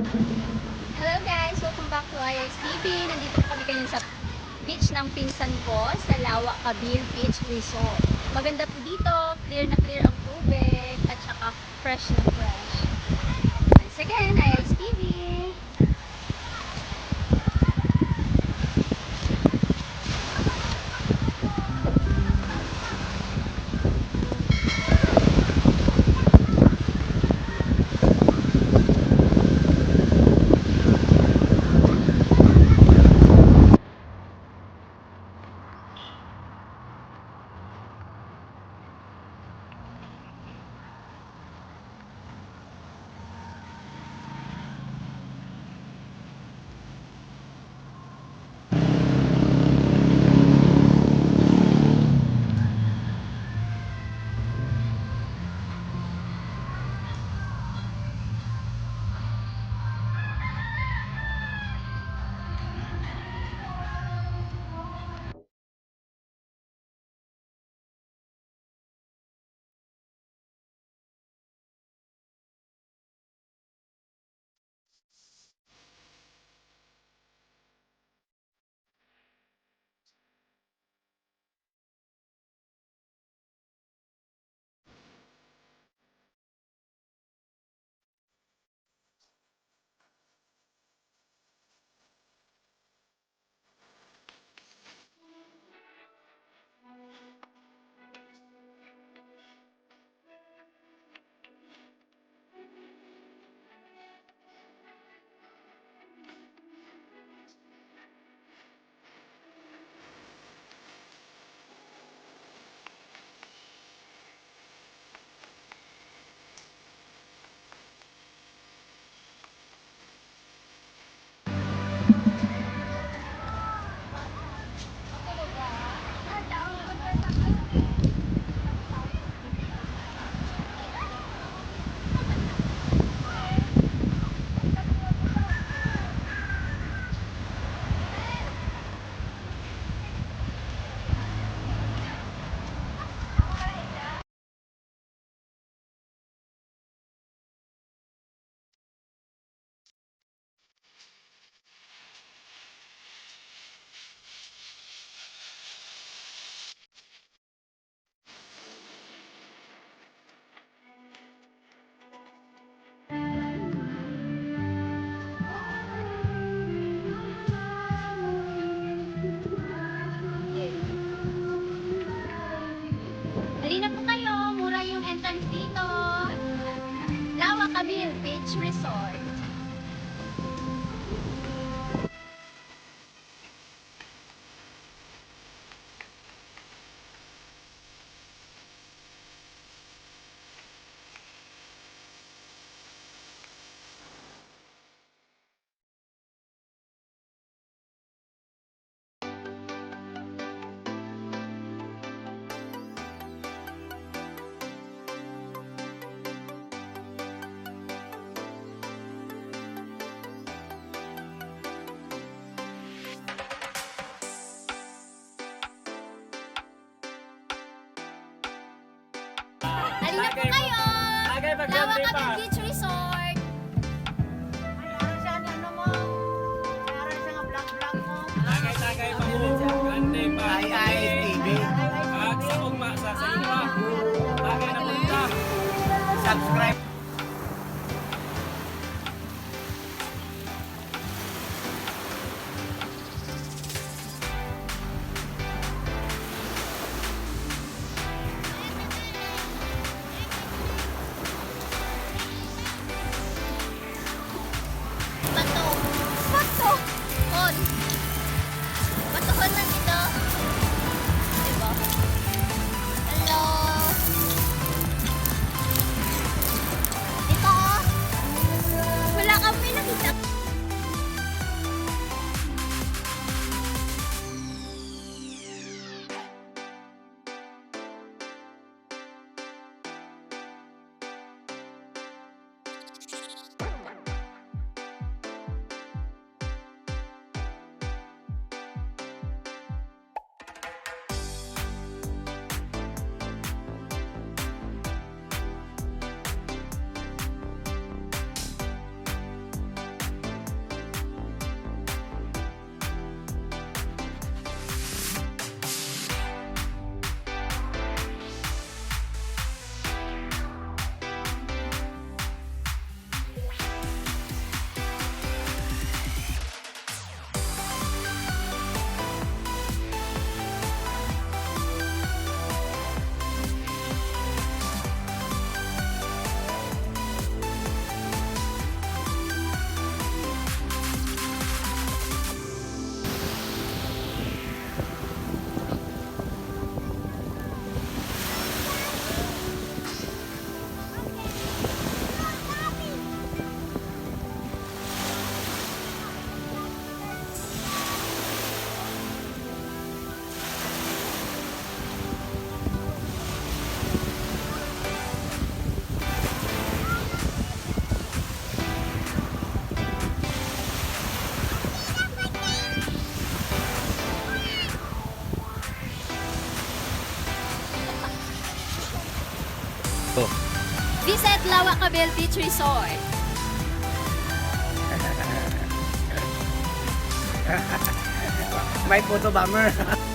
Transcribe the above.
Hello guys! Welcome back to IRS TV. Nandito po kami ngayon sa beach ng pinsan ko sa Lawa Cabil Beach Resort. Maganda po dito, clear na clear ang tubig at saka fresh na fresh. Once again, IRS TV. Dali na po kayo, mura yung entrance dito. Lawa Cabil Beach Resort. Dali na po kayo! Lawa Cabil Beach Resort. Tagay pa mo. Grande pa. IIS TV. At sa ugma sa iba. Tagay na punta. Subscribe. Bato. Bato. On. Batuhan lang ito. Diba? Hello. Ito oh. Wala kami nakita. Visit Lawak Cabel Beach Resort. May photo bomber.